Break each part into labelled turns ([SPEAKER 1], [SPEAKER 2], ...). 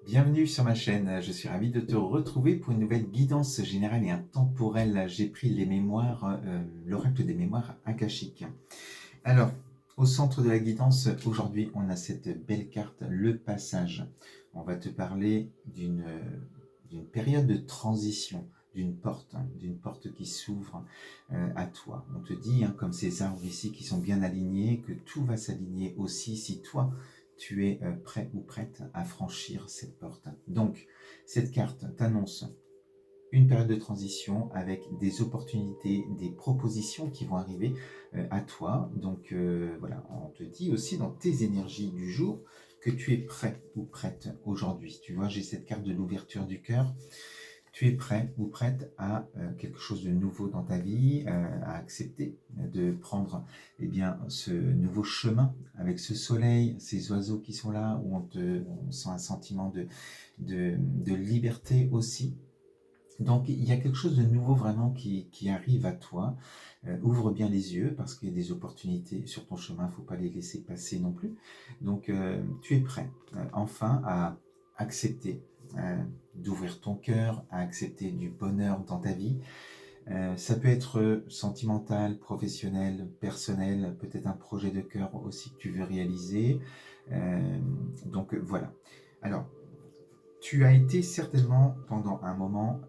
[SPEAKER 1] Bienvenue sur ma chaîne, je suis ravi de te retrouver pour une nouvelle guidance générale et intemporelle. J'ai pris les mémoires, l'oracle des mémoires akashiques. Alors, au centre de la guidance, aujourd'hui, on a cette belle carte, le passage. On va te parler d'une période de transition, d'une porte qui s'ouvre à toi. On te dit, hein, comme ces arbres ici qui sont bien alignés, que tout va s'aligner aussi si toi, tu es prêt ou prête à franchir cette porte. Donc, cette carte t'annonce une période de transition avec des opportunités, des propositions qui vont arriver à toi. Donc voilà, on te dit aussi dans tes énergies du jour que tu es prêt ou prête aujourd'hui. Tu vois, j'ai cette carte de l'ouverture du cœur. Tu es prêt ou prête à quelque chose de nouveau dans ta vie, à accepter de prendre ce nouveau chemin avec ce soleil, ces oiseaux qui sont là, où on sent un sentiment de liberté aussi. Donc il y a quelque chose de nouveau vraiment qui arrive à toi. Ouvre bien les yeux parce qu'il y a des opportunités sur ton chemin, il ne faut pas les laisser passer non plus. Donc tu es prêt enfin à accepter d'ouvrir ton cœur, à accepter du bonheur dans ta vie. Ça peut être sentimental, professionnel, personnel, peut-être un projet de cœur aussi que tu veux réaliser. Donc voilà. Alors, tu as été certainement pendant un moment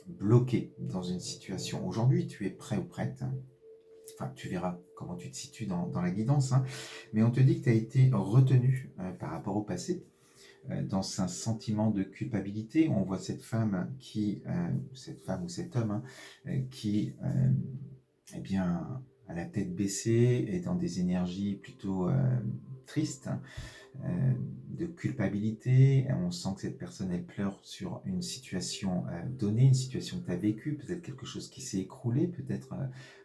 [SPEAKER 1] bloqué dans une situation. Aujourd'hui, tu es prêt ou prête. Enfin, tu verras comment tu te situes dans la guidance. Hein. Mais on te dit que tu as été retenu par rapport au passé dans un sentiment de culpabilité. On voit cette femme cette femme ou cet homme qui, eh bien, a la tête baissée et dans des énergies plutôt tristes. De culpabilité. On sent que cette personne, elle pleure sur une situation donnée, une situation que tu as vécue, peut-être quelque chose qui s'est écroulé, peut-être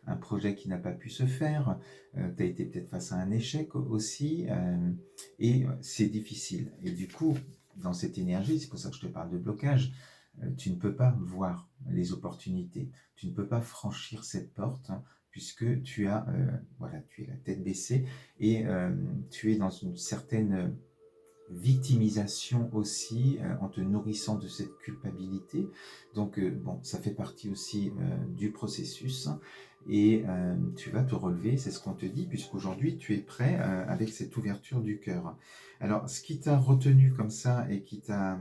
[SPEAKER 1] un projet qui n'a pas pu se faire, tu as été peut-être face à un échec aussi, et c'est difficile. Et du coup, dans cette énergie, c'est pour ça que je te parle de blocage, tu ne peux pas voir les opportunités, tu ne peux pas franchir cette porte, hein, puisque tu es la tête baissée et tu es dans une certaine victimisation aussi en te nourrissant de cette culpabilité. Donc bon, ça fait partie aussi du processus et tu vas te relever, c'est ce qu'on te dit, puisqu'aujourd'hui tu es prêt avec cette ouverture du cœur. Alors, ce qui t'a retenu comme ça et qui t'a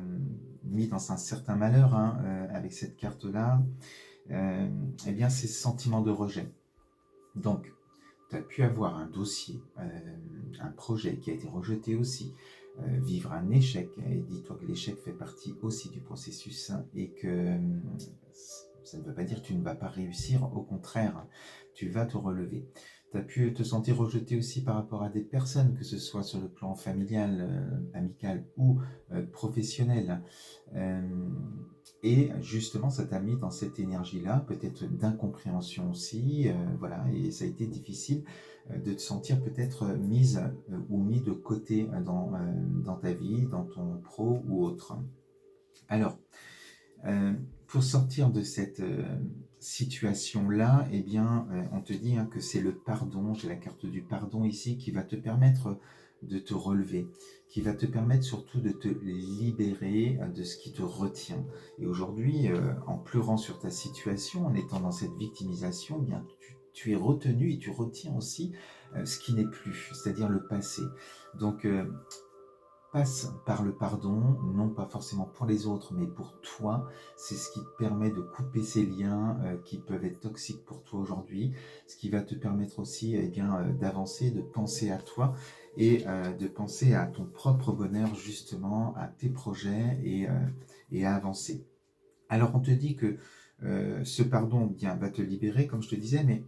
[SPEAKER 1] mis dans un certain malheur hein, avec cette carte-là, eh bien, c'est ce sentiment de rejet. Donc, tu as pu avoir un dossier, un projet qui a été rejeté aussi, vivre un échec, et dis-toi que l'échec fait partie aussi du processus, hein, et que ça ne veut pas dire que tu ne vas pas réussir, au contraire, tu vas te relever. Tu as pu te sentir rejeté aussi par rapport à des personnes, que ce soit sur le plan familial, amical ou professionnel. Euh, et justement, ça t'a mis dans cette énergie-là, peut-être d'incompréhension aussi, voilà, et ça a été difficile de te sentir peut-être mise ou mis de côté dans ta vie, dans ton pro ou autre. Alors, pour sortir de cette situation-là, eh bien, on te dit hein, que c'est le pardon, j'ai la carte du pardon ici, qui va te permettre de te relever, qui va te permettre surtout de te libérer de ce qui te retient. Et aujourd'hui, en pleurant sur ta situation, en étant dans cette victimisation, eh bien, tu es retenu et tu retiens aussi ce qui n'est plus, c'est-à-dire le passé. Donc, passe par le pardon, non pas forcément pour les autres, mais pour toi. C'est ce qui te permet de couper ces liens qui peuvent être toxiques pour toi aujourd'hui, ce qui va te permettre aussi d'avancer, de penser à toi et de penser à ton propre bonheur justement, à tes projets et à avancer. Alors on te dit que ce pardon bien, va te libérer, comme je te disais, mais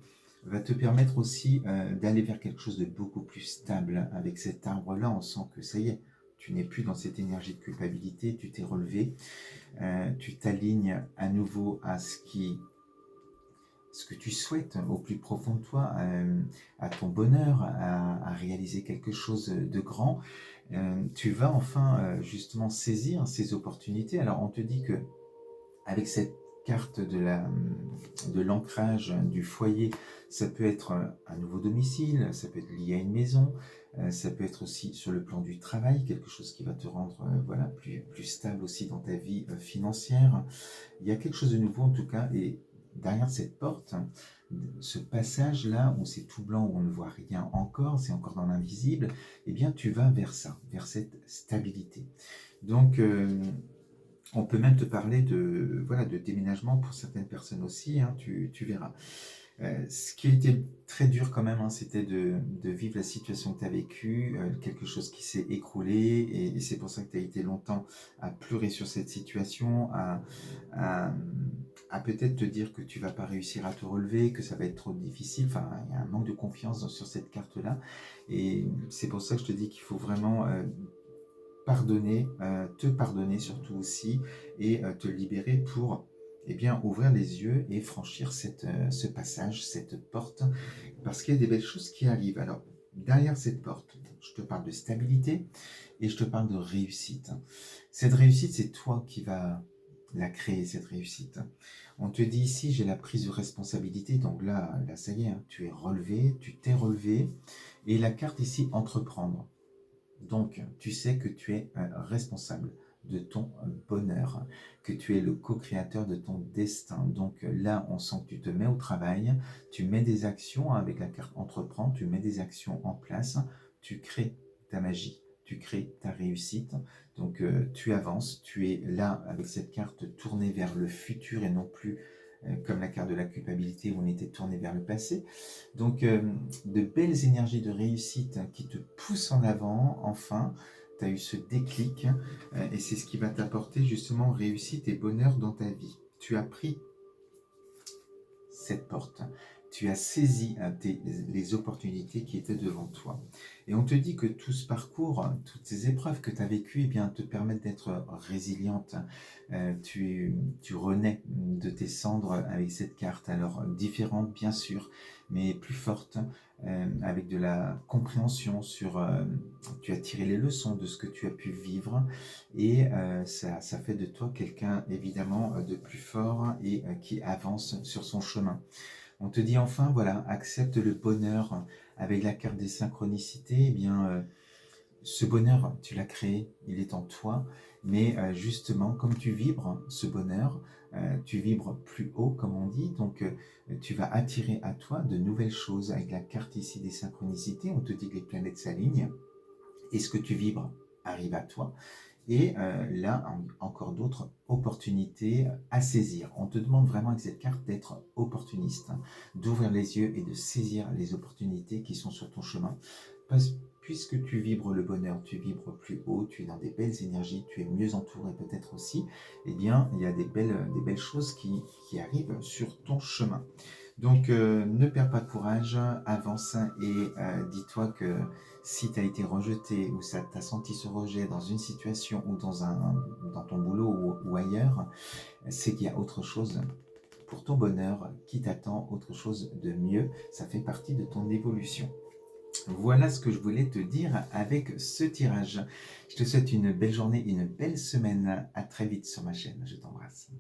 [SPEAKER 1] va te permettre aussi d'aller vers quelque chose de beaucoup plus stable. Avec cet arbre-là, on sent que ça y est, tu n'es plus dans cette énergie de culpabilité, tu t'es relevé, tu t'alignes à nouveau à ce que tu souhaites au plus profond de toi, à ton bonheur, à réaliser quelque chose de grand. Tu vas enfin justement saisir ces opportunités. Alors on te dit que avec cette carte de l'ancrage du foyer, ça peut être un nouveau domicile, ça peut être lié à une maison, Ça peut être aussi sur le plan du travail, quelque chose qui va te rendre voilà, plus stable aussi dans ta vie financière. Il y a quelque chose de nouveau en tout cas, et derrière cette porte, ce passage-là où c'est tout blanc, où on ne voit rien encore, c'est encore dans l'invisible, eh bien tu vas vers ça, vers cette stabilité. Donc on peut même te parler de, voilà, de déménagement pour certaines personnes aussi, hein, tu verras. Ce qui a été très dur quand même, hein, c'était de vivre la situation que tu as vécue, quelque chose qui s'est écroulé, et c'est pour ça que tu as été longtemps à pleurer sur cette situation, à, à peut-être te dire que tu vas pas réussir à te relever, que ça va être trop difficile, enfin il y a un manque de confiance sur cette carte-là, et c'est pour ça que je te dis qu'il faut vraiment pardonner, te pardonner surtout aussi, et te libérer pour eh bien, ouvrir les yeux et franchir ce passage, cette porte, parce qu'il y a des belles choses qui arrivent. Alors, derrière cette porte, je te parle de stabilité et je te parle de réussite. Cette réussite, c'est toi qui vas la créer, cette réussite. On te dit ici, j'ai la prise de responsabilité, donc là ça y est, hein, tu es relevé, tu t'es relevé, et la carte ici, entreprendre. Donc, tu sais que tu es responsable de ton bonheur, que tu es le co-créateur de ton destin. Donc là, on sent que tu te mets au travail, tu mets des actions avec la carte entreprendre, tu mets des actions en place, tu crées ta magie, tu crées ta réussite. Donc tu avances, tu es là avec cette carte tournée vers le futur et non plus comme la carte de la culpabilité où on était tourné vers le passé. Donc, de belles énergies de réussite qui te poussent en avant, enfin, tu as eu ce déclic, et c'est ce qui va t'apporter justement réussite et bonheur dans ta vie. Tu as pris cette porte, tu as saisi les opportunités qui étaient devant toi. Et on te dit que tout ce parcours, toutes ces épreuves que tu as vécues, eh bien, te permettent d'être résiliente. Tu renais de tes cendres avec cette carte, alors différente bien sûr, mais plus forte, avec de la compréhension sur... tu as tiré les leçons de ce que tu as pu vivre, et ça fait de toi quelqu'un évidemment de plus fort et qui avance sur son chemin. On te dit enfin, voilà, accepte le bonheur avec la carte des synchronicités. Eh bien, ce bonheur, tu l'as créé, il est en toi, mais justement, comme tu vibres ce bonheur, tu vibres plus haut, comme on dit, donc tu vas attirer à toi de nouvelles choses. Avec la carte ici des synchronicités, on te dit que les planètes s'alignent, et ce que tu vibres arrive à toi. Et là, encore d'autres opportunités à saisir. On te demande vraiment avec cette carte d'être opportuniste, hein, d'ouvrir les yeux et de saisir les opportunités qui sont sur ton chemin. Puisque tu vibres le bonheur, tu vibres plus haut, tu es dans des belles énergies, tu es mieux entouré peut-être aussi, eh bien, il y a des belles choses qui arrivent sur ton chemin. Donc, ne perds pas courage, avance, et dis-toi que si tu as été rejeté ou tu as senti ce rejet dans une situation ou dans ton boulot ou ailleurs, c'est qu'il y a autre chose pour ton bonheur qui t'attend, autre chose de mieux. Ça fait partie de ton évolution. Voilà ce que je voulais te dire avec ce tirage. Je te souhaite une belle journée, une belle semaine. À très vite sur ma chaîne. Je t'embrasse.